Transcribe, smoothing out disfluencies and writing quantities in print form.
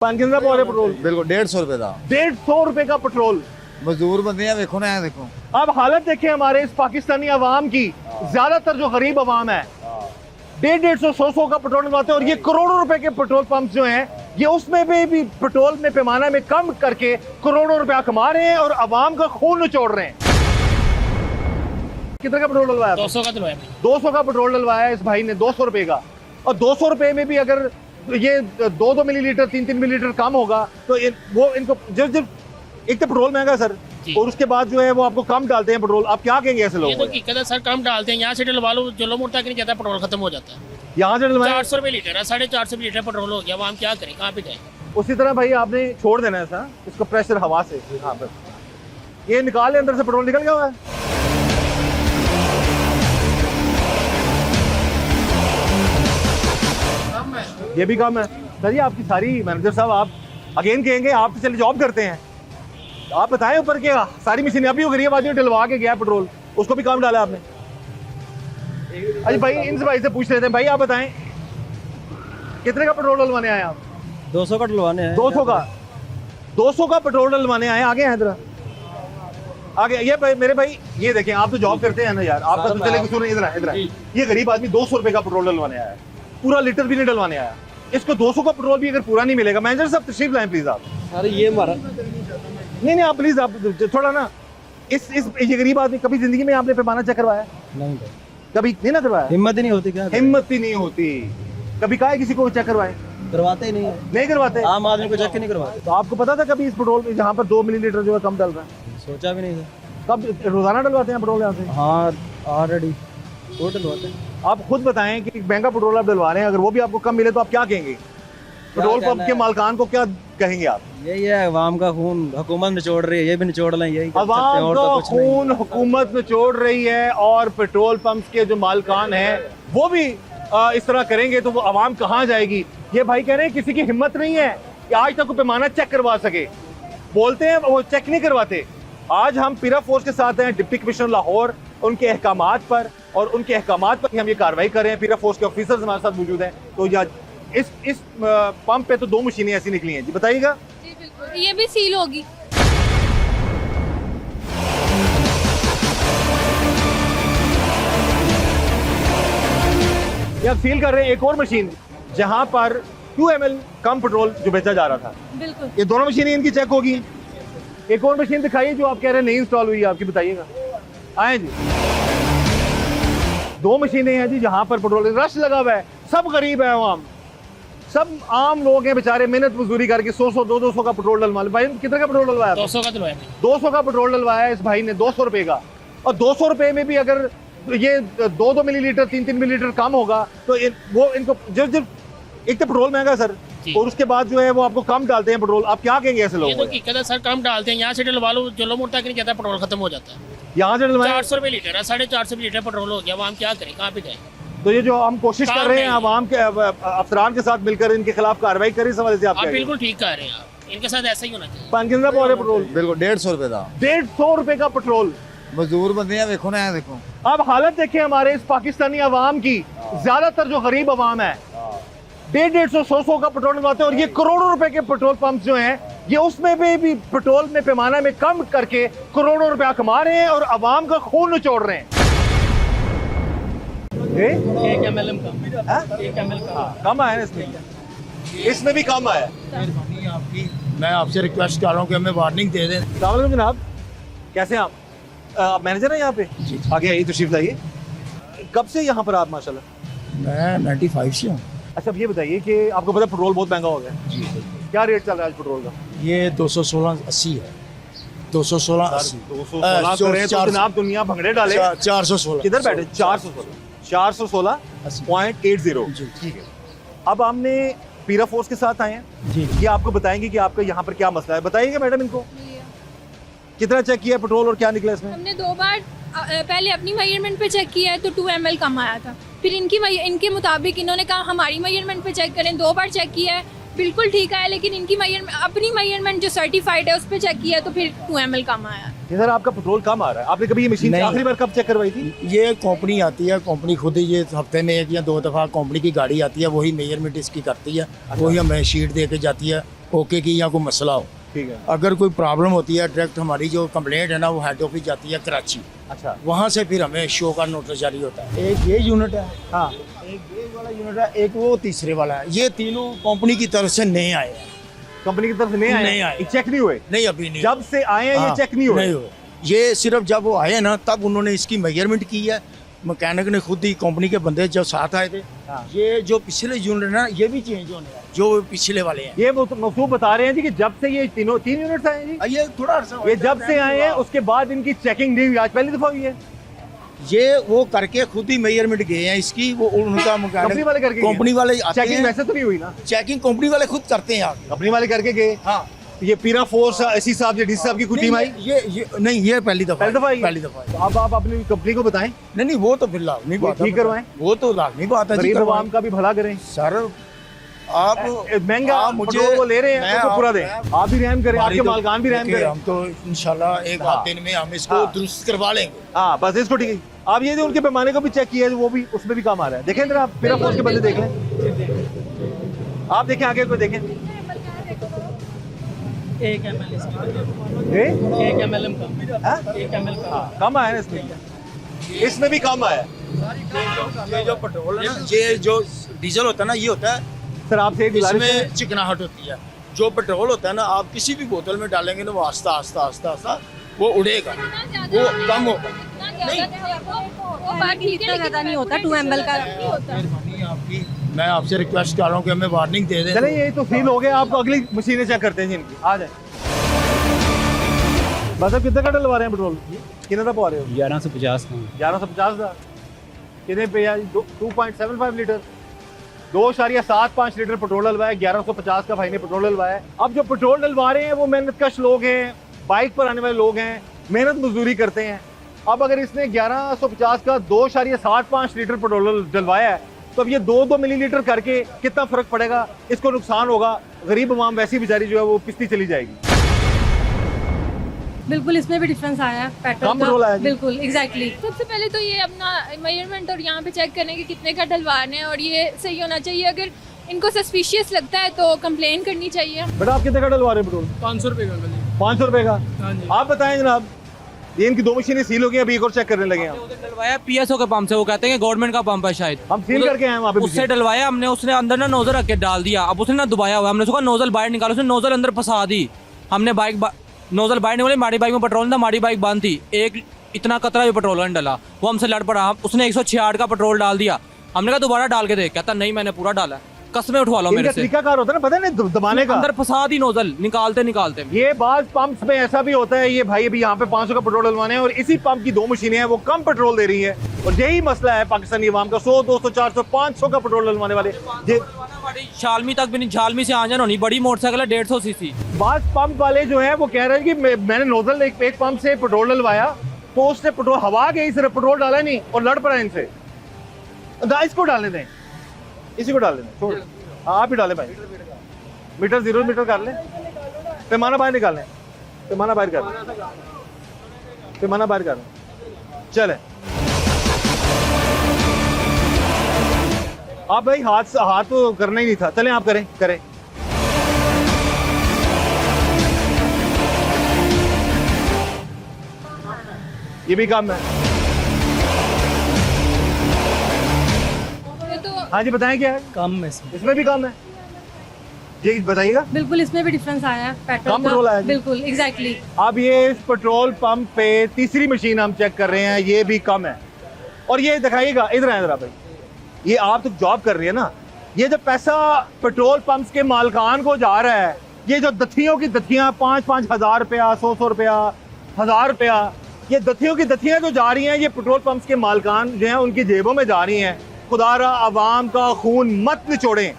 कितना पा रहे पेट्रोल? बिल्कुल 150 रुपए का। 150 रुपए का पेट्रोल। मजदूर बंदे हैं, देखो ना, देखो अब हालत देखें हमारे इस पाकिस्तानी अवाम की, ज्यादातर जो गरीब अवाम है 150-100 का पेट्रोल डलवाते हैं और ये करोड़ों रुपए के पेट्रोल पंप जो हैं ये उसमें भी पेट्रोल में पैमाना में कम करके करोड़ों रुपया कमा रहे हैं और अवाम का खून निचोड़ रहे हैं। कितने का पेट्रोल डलवाया? 200 का डलवाया। 200 का पेट्रोल डलवाया इस भाई ने, 200 रुपए का। और 200 रुपए में भी अगर ये 2-2 मिलीलीटर 3-3 मिलीलीटर कम होगा तो वो इनको जब एक तो पेट्रोल महंगा सर और उसके बाद जो है वो आपको कम डालते हैं पेट्रोल। आप क्या कहेंगे ऐसे लोगों को? ये तो सर कम डालते हैं, यहाँ से डलवा लो जलोमुड़ तक नहीं जाता, पेट्रोल खत्म हो जाता है। यहाँ से डलवाया 400 रुपए लीटर है, 450 लीटर पेट्रोल हो गया। वो हम क्या करें, कहाँ पे जाए? उसी तरह भाई आपने छोड़ देना है सर इसको प्रेशर हवा से। हाँ बस ये निकाल अंदर से पेट्रोल निकल गया हुआ है। ये भी कम है सर। ये आपकी सारी मैनेजर साहब आप अगेन कहेंगे आप तो चले जॉब करते हैं, आप बताएं ऊपर के सारी मशीनें अभी वो गरीब आदमी डलवा के गया पेट्रोल, उसको भी कम डाला आपने। अच्छा भाई इनसे भाई से पूछ रहे थे, भाई आप बताएं कितने का पेट्रोल डलवाने आए आप? 200 का डलवाने हैं। 200 का पेट्रोल डलवाने आए, आगे हैं इधर आगे। ये भाई मेरे भाई ये देखें, आप तो जॉब करते हैं ना यार, आपका तो चले कुछ नहीं। इधर ये गरीब आदमी 200 रुपए का पेट्रोल डलवाने आया है, पूरा लीटर भी नहीं डलवाने आया। इसको 200 का पेट्रोल भी अगर पूरा नहीं मिलेगा, मैनेजर साहब तशरीफ लाएं प्लीज आप। अरे ये हमारा नहीं आप प्लीज आप थोड़ा ना इस ये गरीब आदमी कभी जिंदगी में आपने पैमाना चेक करवाया? नहीं, कभी नहीं ना करवाया। हिम्मत ही नहीं होती। क्या हिम्मत ही नहीं होती। कभी कहा है किसी को चेक करवाए? करवाते ही नहीं, नहीं करवाते। आम आदमी को चेक नहीं करवाते। तो आपको पता था कभी इस पेट्रोल में जहाँ पर 2 मिलीलीटर जो है कम डल रहा है? सोचा भी नहीं था। कब रोजाना डलवाते हैं पेट्रोल यहाँ से? हाँ ऑलरेडी वो डलवाते हैं। आप खुद बताएं कि महंगा पेट्रोल आप डलवा रहे हैं, अगर वो भी आपको कम मिले तो आप क्या कहेंगे? पेट्रोल पंप के मालकान को क्या कहेंगे आप? यही है, अवाम का खून हुकूमत निचोड़ रही है, ये भी निचोड़ लें। यही अवाम का खून हुकूमत निचोड़ रही है और पेट्रोल पंप के जो मालकान हैं वो भी इस तरह करेंगे तो वो अवाम कहाँ जाएगी? ये भाई कह रहे हैं किसी की हिम्मत नहीं है कि आज तक वो पैमाना चेक करवा सके। बोलते हैं वो चेक नहीं करवाते। आज हम पीरा फोर्स के साथ हैं, डिप्टी कमिश्नर लाहौर, उनके अहकामात पर और उनके अहकामात पर हम ये कार्रवाई कर रहे हैं। पीरा फोर्स के ऑफिसर्स हमारे साथ मौजूद हैं। तो या इस पंप पे तो 2 मशीनें ऐसी निकली हैं जी, बताइएगा। जी बिल्कुल, ये भी सील होगी। या सील कर रहे हैं एक और मशीन जहां पर 2 ml कम पेट्रोल जो बेचा जा रहा था। बिल्कुल ये दोनों मशीनें इनकी चेक होगी। एक और मशीन दिखाइए जो आप कह रहे हैं नहीं इंस्टॉल हुई है आपकी, बताइएगा। आए जी 2 मशीनें हैं जी जहां पर पेट्रोल रश लगा हुआ है। सब गरीब है आवाम, सब आम लोग हैं बेचारे, मेहनत मजदूरी करके 100-200 का पेट्रोल डलवा। भाई कितने का पेट्रोल डलवाया? 200 का डलवाया। 200 का पेट्रोल डलवाया इस भाई ने, 200 रुपए का। और 200 रुपए में भी अगर ये 2-2 मिलीलीटर 3-3 मिलीलीटर कम होगा तो वो इनको जब एक तो पेट्रोल महंगा सर और उसके बाद जो है वो आपको कम डालते हैं पेट्रोल। आप क्या कहेंगे ऐसे लोगों को? ये तो सर कम डालते हैं, यहाँ से डलवा लो जलोमुड़ तक नहीं जाता, पेट्रोल खत्म हो जाता है। यहाँ से डलवाया 400 रुपए लीटर है, 450 लीटर पेट्रोल हो गया। वो हम क्या करें, कहाँ पे जाए? तो ये जो हम कोशिश कर रहे हैं आवाम के अफसरान के साथ मिलकर इनके खिलाफ कार्रवाई करें, इस हवाले से आप बिल्कुल ठीक कह रहे हैं आप, इनके साथ ऐसा ही होना चाहिए। कितना पा रहे पेट्रोल? बिल्कुल 150 रुपए का। 150 रुपए का पेट्रोल। मजदूर बंदे हैं, देखो ना, देखो अब हालत देखें हमारे इस पाकिस्तानी अवाम की, ज्यादातर जो गरीब अवाम है 150-100 का पेट्रोल डलवाते हैं और ये करोड़ों रुपए के पेट्रोल पंप जो हैं ये उसमें भी पेट्रोल में पैमाना में कम करके करोड़ों रुपया कमा रहे हैं और अवाम का खून निचोड़ रहे हैं। 1 ml का कम आया इसमें भी कम आया। मैं आपसे रिक्वेस्ट कर रहा हूँ कि हमें वार्निंग दे दें। अस्सलाम वालेकुम जनाब, कैसे हैं आप मैनेजर हैं यहाँ पे? आगे आइए, तशरीफ लाइए। कब से यहाँ पर आप? माशाल्लाह मैं 95 से हूँ। अच्छा ये बताइए कि आपको पता है पेट्रोल बहुत महंगा हो गया जी, क्या रेट चल रहा है आज पेट्रोल का? ये 216.80 है। 216.80 करें तो जनाब दुनिया भंगड़े डाले। 416 किधर बैठे? 416.80। ठीक है। अब हमने पीरा फोर्स के साथ आए हैं जी। ये आपको बताएंगे कि आपका यहाँ पर क्या मसला है। बताइएगा मैडम इनको कितना चेक किया पेट्रोल और क्या निकला इसमें? हमने 2 बार पहले अपनी मेजरमेंट पे चेक किया है तो 2 ml कम आया था। फिर इनके मुताबिक इन्होंने कहा हमारी मेजरमेंट पे चेक करें। 2 बार चेक किया है, बिल्कुल ठीक आया, लेकिन इनकी अपनी मेजरमेंट जो सर्टिफाइड है उस पर चेक किया तो फिर 2 ml कम आया। इधर आपका पेट्रोल कम आ रहा है। आपने कभी ये मशीन आखिरी बार कब चेक करवाई थी? ये कंपनी आती है, कंपनी खुद ही ये हफ्ते में 1 या 2 दफ़ा कंपनी की गाड़ी आती है, वही मेजरमेंट इसकी करती है, वही हमें शीट दे के जाती है ओके की या कोई मसला हो। ठीक है। अगर कोई प्रॉब्लम होती है डायरेक्ट हमारी जो कंप्लेंट है ना वो हेड ऑफिस जाती है कराची, अच्छा। वहाँ से फिर हमें शो का नोटिस जारी होता है। एक ये यूनिट है, हाँ। एक ये वाला यूनिट है, एक वो तीसरे वाला है। ये तीनों कंपनी की तरफ से नए आए हैं। कंपनी की तरफ से नहीं नहीं आए, आए। चेक नहीं हुए? नहीं अभी नहीं। जब से आए हैं ये हाँ, चेक नहीं हुए? नहीं हुए। ये सिर्फ जब वो आए ना तब उन्होंने इसकी मेजरमेंट की है। मैकेनिक ने खुद ही, कंपनी के बंदे जो साथ आए थे। हाँ। ये जो पिछले यूनिट है ना ये भी चेंज होने हैं, जो पिछले वाले हैं। ये वो मखसूब बता रहे हैं जी कि जब से ये तीन यूनिट्स आए हैं जी, ये थोड़ा अर्सा हुआ ये है, जब से आए हैं उसके बाद इनकी चेकिंग नहीं हुई, आज पहली दफा हुई है। ये वो करके खुद ही मेजरमेंट गए हैं इसकी, वो उनका कंपनी वाले करके गए? कंपनी वाले आते चेकिंग हैं। वैसे तो नहीं हुई ना? चेकिंग कंपनी वाले खुद करते हैं आगे। कंपनी वाले करके गए। हाँ। ये पीरा फोर्स एसी साहब या डीसी साहब की कुछ टीम आई? ये नहीं, ये पहली दफा पहली दफा आई है? पहली दफा है। तो अब आप अपनी कंपनी को बताएं, नहीं वो तो फिर लाजमी बात है, ठीक करवाएं। वो तो लाजमी बात है जी, गरीब करवाएं। आवाम का भी भला करें। सर आप महंगा आप मुझे पेट्रोल वो ले रहे हैं, मैं उसको पूरा दें। मैं- आप भी रहम करें, हमारी आपके तो- मालकान भी रहम देखिए, करें। हम तो इंशाल्लाह एक हाँ। आध दिन में हम इसको हाँ। दुरुस्त करवा लेंगे। हाँ बस इसको ठीक है। आप ये जो उनके पैमाने को भी चेक किया है, वो भी उसमें भी काम आ रहा है। देखें जरा, आप पीरा फोर्स के बंदे देख लें। आप देखें आगे कोई देखें। 1 ml इसका, ए? 1 ml का, हाँ? 1 ml का। हाँ, कम आया ना इसमें, इसमें भी कम आया। ये जो पेट्रोल है ना, ये जो डीजल होता है ना, ये होता है सर आपसे एक गुजारिश है, इसमें चिकनाहट होती है। जो पेट्रोल होता है ना, आप किसी भी बोतल में डालेंगे ना वो आस्ता आस्ता आस्ता आस्ता वो उड़ेगा, वो कम होगा। वो बाकी इतना ज़्यादा नहीं होता, 2 ml का। मेहरबानी आपकी, मैं आपसे रिक्वेस्ट कर रहा हूँ कि हमें वार्निंग दे दें। चले ये तो फील हो गया। आपको अगली मशीनें चेक करते हैं जिनकी, आ जाए। बस अब कितने का डलवा रहे हैं पेट्रोल? कितने का पवा रहे हो? 1150 का। 1150 का कितने पे यार? 2.75 लीटर, 2.75 लीटर पेट्रोल डलवाया। 1150 का भाई ने पेट्रोल डलवाया है। अब जो पेट्रोल डलवा रहे हैं वो मेहनतकश लोग हैं, बाइक पर आने वाले लोग हैं, मेहनत मजदूरी करते हैं। अब अगर इसने 1150 का 2.75 लीटर पेट्रोल डलवाया है तो अब ये 2-2 मिलीलीटर करके कितना फर्क पड़ेगा? इसको नुकसान होगा। गरीब आवाम वैसी बेचारी जो है वो पिसती चली जाएगी। बिल्कुल इसमें भी डिफरेंस आया है पेट्रोल कम पेट्रोल आया का। जी। बिल्कुल एग्जैक्टली। सबसे पहले तो ये अपना मेजरमेंट और यहाँ पे चेक करने के कितने का डलवाना है और ये सही होना चाहिए। अगर इनको सस्पिशियस लगता है तो कंप्लेन करनी चाहिए। बेटा आप कितने का डलवा रहे हैं पेट्रोल? 500 रुपये का। 500 रुपए का। आप बताएं जनाब, ये इनकी 2 मशीनें सील हो गई, अभी एक और चेक करने लगे हैं हम। डलवाया पीएसओ के पंप से, वो कहते हैं कि गवर्नमेंट का पंप है शायद। हम सील करके आए हैं वहाँ पे उससे मशीन। डलवाया हमने, उसने अंदर ना नोजल रख के डाल दिया। अब उसने ना दबाया हुआ, हमने सोचा नोजल बाहर निकालो, उसने नोजल अंदर फंसा दी। हमने नोजल बाहर निकाली, हमारी बाइक में पेट्रोल था, हमारी बाइक बंद थी। एक इतना कतरा भी पेट्रोल नहीं डाला, वो हमसे लड़ पड़ा। उसने 166 का पेट्रोल डाल दिया। हमने कहा दोबारा डाल के देख, कहता नहीं मैंने पूरा डाला। कसमें उठवा लो मेरे इनका से। तरीकाकार होता है ना, पता है ना दबाने का। अंदर फंसा दी नोजल, निकालते निकालते। ये बाज पंप्स में ऐसा भी होता है। ये भाई अभी यहाँ पे 500 का पेट्रोल डलवाने हैं और इसी पंप की 2 मशीनें हैं, वो कम पेट्रोल दे रही है। और यही मसला है पाकिस्तानी अवाम का। 100, 200, 400, 500 का पेट्रोल डलवाने वाले शालमी तक भी नहीं, शालमी से आंजन होनी, बड़ी मोटरसाइकिल है 150 सीसी। बाज पंप वाले जो है वो कह रहे हैं कि मैंने नोजल एक पंप से पेट्रोल डलवाया तो उसने पेट्रोल हवा गई, सिर्फ पेट्रोल डाला नहीं और लड़ पड़ा इनसे। इसको डालने दें, इसी को डालने दें, छोड़। हाँ आप ही डालें भाई। मीटर 0 मीटर कर लें, पैमाना बाहर निकाल लें, पैमाना बाहर कर लें, पैमाना बाहर कर लें। चले आप भाई, हाथ तो करना ही नहीं था। चलें आप करें करें। ये भी काम है। ये तो हाँ जी बताएं क्या है? कम में से। इसमें भी काम है जी, बताइएगा। बिल्कुल इसमें भी डिफरेंस आया है पेट्रोल कम पेट्रोल आया जी। बिल्कुल एग्जैक्टली। अब ये इस पेट्रोल पंप पे तीसरी मशीन हम चेक कर रहे हैं, ये भी कम है। और ये दिखाइएगा, इधर आए जरा भाई। ये आप तो जॉब कर रही है ना, ये जो पैसा पेट्रोल पंप्स के मालकान को जा रहा है, ये जो दथियों की दथियां 5-5 हज़ार रुपया, 100 रुपया, 1000 रुपया, ये दथियों की दथियां जो जा रही हैं, ये पेट्रोल पंप्स के मालकान जो हैं उनकी जेबों में जा रही हैं। खुदारा अवाम का खून मत निचोड़ें।